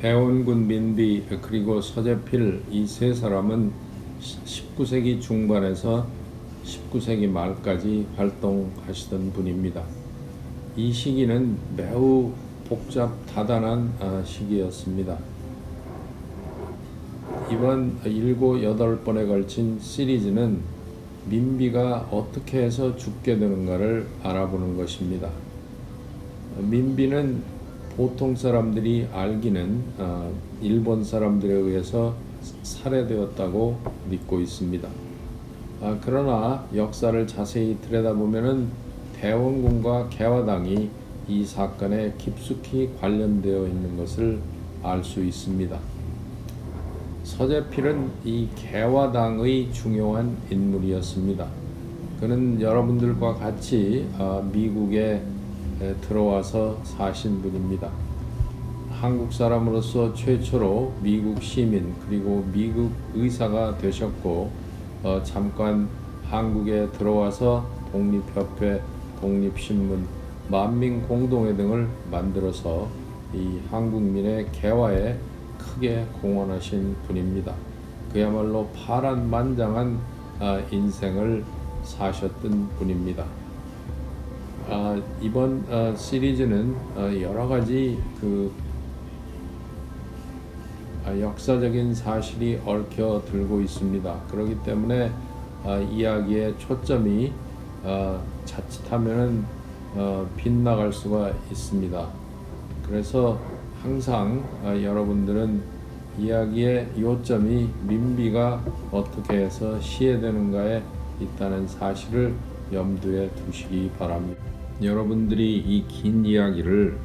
대원군 민비 그리고 서재필 이 세 사람은 19세기 중반에서 19세기 말까지 활동하시던 분입니다. 이 시기는 매우 복잡다단한 시기였습니다. 이번 7, 8번에 걸친 시리즈는 민비가 어떻게 해서 죽게 되는가를 알아보는 것입니다. 민비는 보통 사람들이 알기는 일본 사람들에 의해서 살해되었다고 믿고 있습니다. 그러나 역사를 자세히 들여다보면 대원군과 개화당이 이 사건에 깊숙이 관련되어 있는 것을 알 수 있습니다. 서재필은 이 개화당의 중요한 인물이었습니다. 그는 여러분들과 같이 미국에 들어와서 사신 분입니다. 한국 사람으로서 최초로 미국 시민 그리고 미국 의사가 되셨고 잠깐 한국에 들어와서 독립협회, 독립신문, 만민공동회 등을 만들어서 이 한국민의 개화에 크게 공헌하신 분입니다. 그야말로 파란만장한 인생을 사셨던 분입니다. 이번 시리즈는 여러 가지 역사적인 사실이 얽혀 들고 있습니다. 그렇기 때문에 이야기의 초점이 자칫하면 빗나갈 수가 있습니다. 그래서 항상 여러분들은 이야기의 요점이 민비가 어떻게 해서 시해되는가에 있다는 사실을 염두에 두시기 바랍니다. 여러분들이 이 긴 이야기를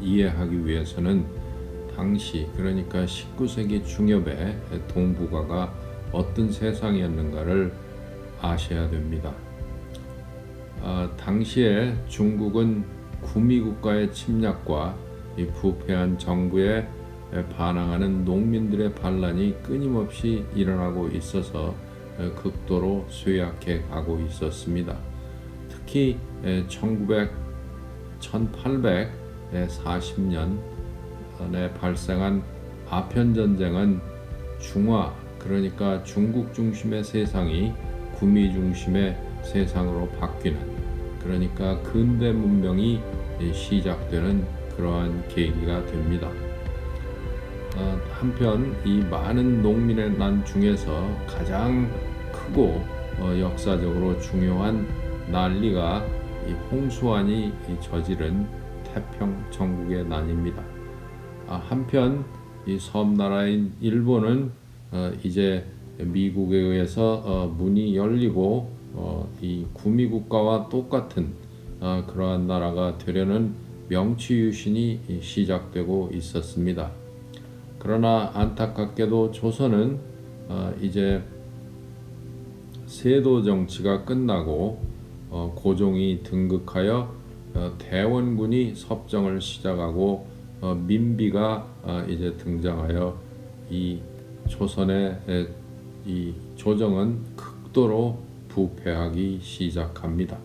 이해하기 위해서는 당시 그러니까 19세기 중엽에 동북아가 어떤 세상이었는가를 아셔야 됩니다. 당시에 중국은 구미국가의 침략과 이 부패한 정부에 반항하는 농민들의 반란이 끊임없이 일어나고 있어서 극도로 쇠약해 가고 있었습니다. 특히 1840년에 발생한 아편전쟁은 중화 그러니까 중국 중심의 세상이 구미 중심의 세상으로 바뀌는 그러니까 근대 문명이 시작되는 그러한 계기가 됩니다. 한편 이 많은 농민의 난 중에서 가장 크고 역사적으로 중요한 난리가 이 홍수환이 저지른 태평 정국의 난입니다. 한편 이 섬나라인 일본은 이제 미국에 의해서 문이 열리고 이 구미국가와 똑같은 그러한 나라가 되려는 명치유신이 시작되고 있었습니다. 그러나 안타깝게도 조선은 이제 세도 정치가 끝나고 고종이 등극하여 대원군이 섭정을 시작하고 민비가 이제 등장하여 이 조선의 이 조정은 극도로 부패하기 시작합니다.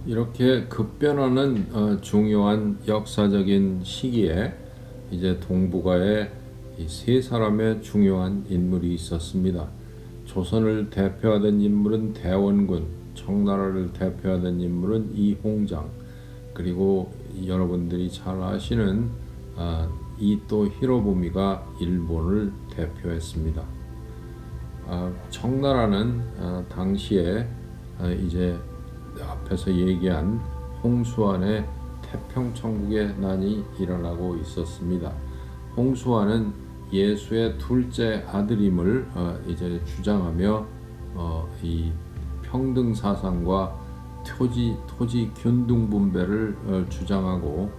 이렇게 급변하는 중요한 역사적인 시기에 이제 동북아에 이 세 사람의 중요한 인물이 있었습니다. 조선을 대표하던 인물은 대원군, 청나라를 대표하던 인물은 이홍장, 그리고 여러분들이 잘 아시는 이토 히로부미가 일본을 대표했습니다. 청나라는 당시에 이제 앞에서 얘기한 홍수환의 태평천국의 난이 일어나고 있었습니다. 홍수환은 예수의 둘째 아들임을 이제 주장하며 이 평등 사상과 토지 균등 분배를 주장하고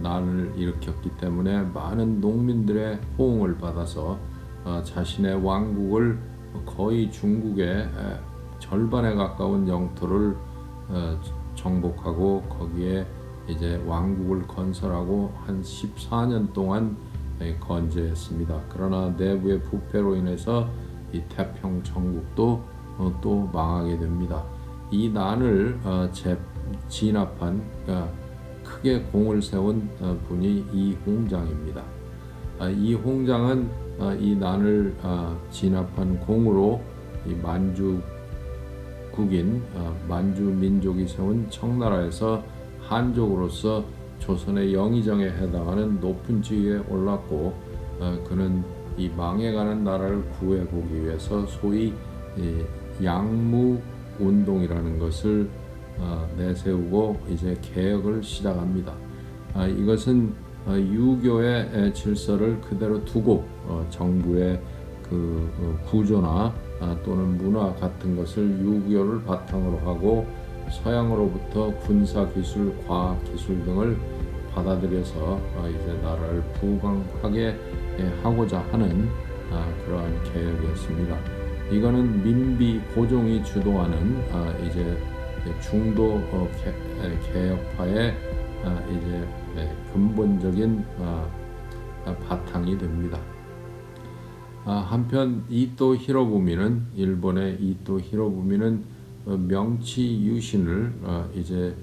난을 일으켰기 때문에 많은 농민들의 호응을 받아서 자신의 왕국을 거의 중국의 절반에 가까운 영토를 정복하고 거기에 이제 왕국을 건설하고 한 14년 동안 건재했습니다. 그러나 내부의 부패로 인해서 이 태평 천국도 또 망하게 됩니다. 이 난을 진압한 크게 공을 세운 분이 이홍장입니다. 이홍장은 이 난을 진압한 공으로 이 만주국인 만주 민족이 세운 청나라에서 한족으로서 조선의 영의정에 해당하는 높은 지위에 올랐고, 그는 이 망해가는 나라를 구해보기 위해서 소위 양무운동이라는 것을 내세우고 이제 개혁을 시작합니다. 이것은 유교의 질서를 그대로 두고 정부의 그 구조나 또는 문화 같은 것을 유교를 바탕으로 하고 서양으로부터 군사 기술, 과학 기술 등을 받아들여서 이제 나라를 부강하게 하고자 하는 그러한 계획이었습니다. 이거는 민비 고종이 주도하는 이제 중도 개혁파의 이제 근본적인 바탕이 됩니다. 한편 이토 히로부미는, 일본의 이토 히로부미는 명치 유신을 이제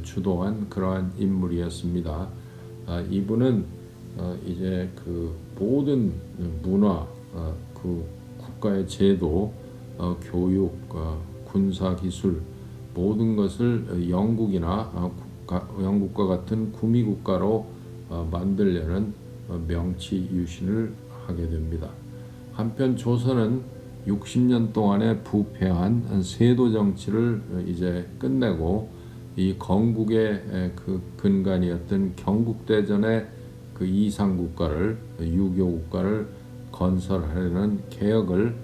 주도한 그러한 인물이었습니다. 이분은 이제 그 모든 문화, 그 국가의 제도, 교육, 군사 기술 모든 것을 영국과 같은 구미 국가로 만들려는 명치 유신을 하게 됩니다. 한편 조선은 60년 동안의 부패한 세도 정치를 이제 끝내고 이 건국의 그 근간이었던 경국대전의 그 이상 국가를, 유교 국가를 건설하려는 개혁을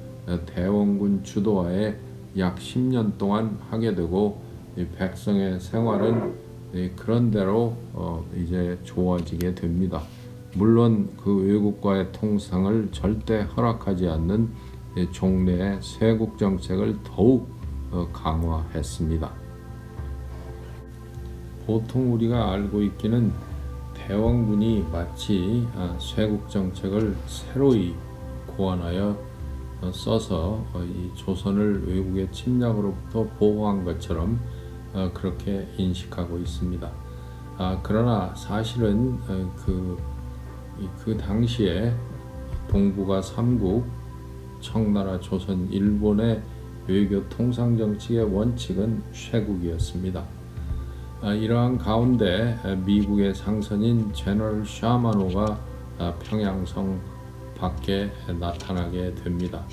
대원군 주도하에 약 10년 동안 하게 되고, 이 백성의 생활은 그런대로 이제 좋아지게 됩니다. 물론 그 외국과의 통상을 절대 허락하지 않는 종래의 쇄국 정책을 더욱 강화했습니다. 보통 우리가 알고 있기는 대원군이 마치 쇄국 정책을 새로이 고안하여 써서 이 조선을 외국의 침략으로부터 보호한 것처럼 그렇게 인식하고 있습니다. 그러나 사실은 그 당시에 동북아 3국 청나라, 조선, 일본의 외교 통상 정치의 원칙은 쇄국이었습니다. 이러한 가운데 미국의 상선인 제너럴 샤마노가 평양성 밖에 나타나게 됩니다.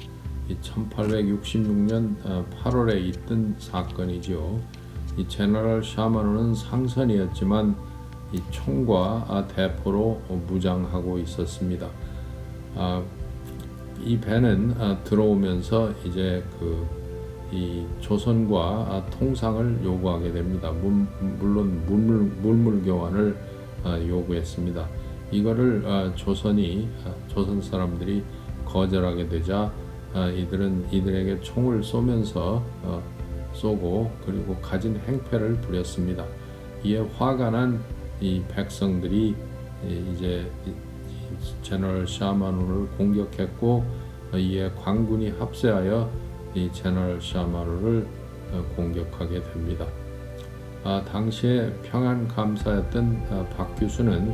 1866년 8월에 있던 사건이죠. 이 제너럴 샤마노는 상선이었지만 이 총과 대포로 무장하고 있었습니다. 이 배는 들어오면서 이제 이 조선과 통상을 요구하게 됩니다. 물론 물물 교환을 요구했습니다. 이거를 조선 사람들이 거절하게 되자 이들에게 총을 쏘면서 쏘고 그리고 가진 행패를 부렸습니다. 이에 화가 난 이 백성들이 이제 제너럴 샤마노를 공격했고, 이에 관군이 합세하여 이 제너럴 샤마노를 공격하게 됩니다. 당시에 평양 감사였던 박규수는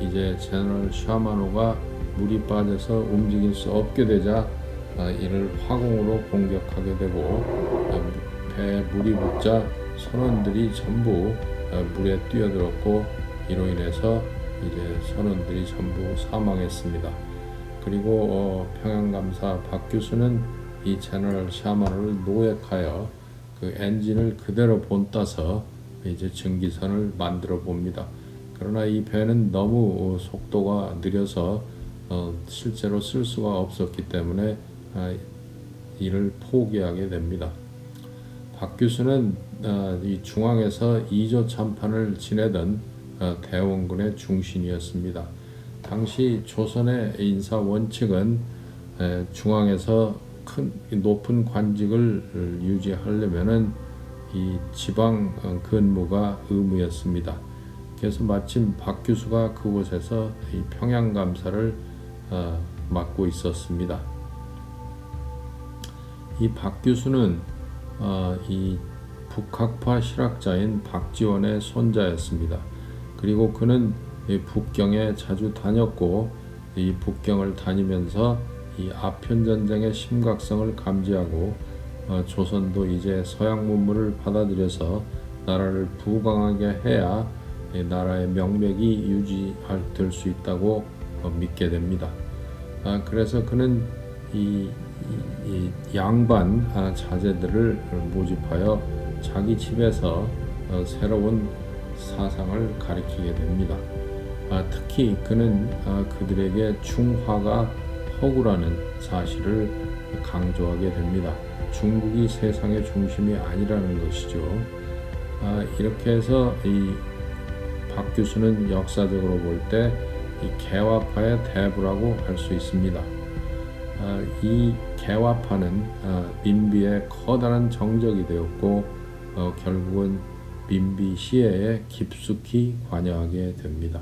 이제 제너럴 샤마노가 물이 빠져서 움직일 수 없게 되자 이를 화공으로 공격하게 되고, 배에 물이 붙자 선원들이 전부 물에 뛰어들었고, 이로 인해서 이제 선원들이 전부 사망했습니다. 그리고 평양감사 박규수는 이 제너럴 샤마노를 노획하여 그 엔진을 그대로 본따서 이제 증기선을 만들어 봅니다. 그러나 이 배는 너무 속도가 느려서 실제로 쓸 수가 없었기 때문에 이를 포기하게 됩니다. 박규수는 이 중앙에서 2조 참판을 지내던 대원군의 중신이었습니다. 당시 조선의 인사 원칙은 중앙에서 높은 관직을 유지하려면은 이 지방 근무가 의무였습니다. 그래서 마침 박규수가 그곳에서 이 평양 감사를 맡고 있었습니다. 이 박규수는 이 북학파 실학자인 박지원의 손자였습니다. 그리고 그는 이 북경에 자주 다녔고 이 북경을 다니면서 이 아편 전쟁의 심각성을 감지하고 조선도 이제 서양 문물을 받아들여서 나라를 부강하게 해야 이 나라의 명맥이 유지될 수 있다고 믿게 됩니다. 그래서 그는 이 양반 자제들을 모집하여 자기 집에서 새로운 사상을 가르치게 됩니다. 특히 그는 그들에게 중화가 허구라는 사실을 강조하게 됩니다. 중국이 세상의 중심이 아니라는 것이죠. 이렇게 해서 이 박 교수는 역사적으로 볼 때 이 개화파의 대부라고 할 수 있습니다. 이 개화파는 민비의 커다란 정적이 되었고 결국은 민비 시해에 깊숙이 관여하게 됩니다.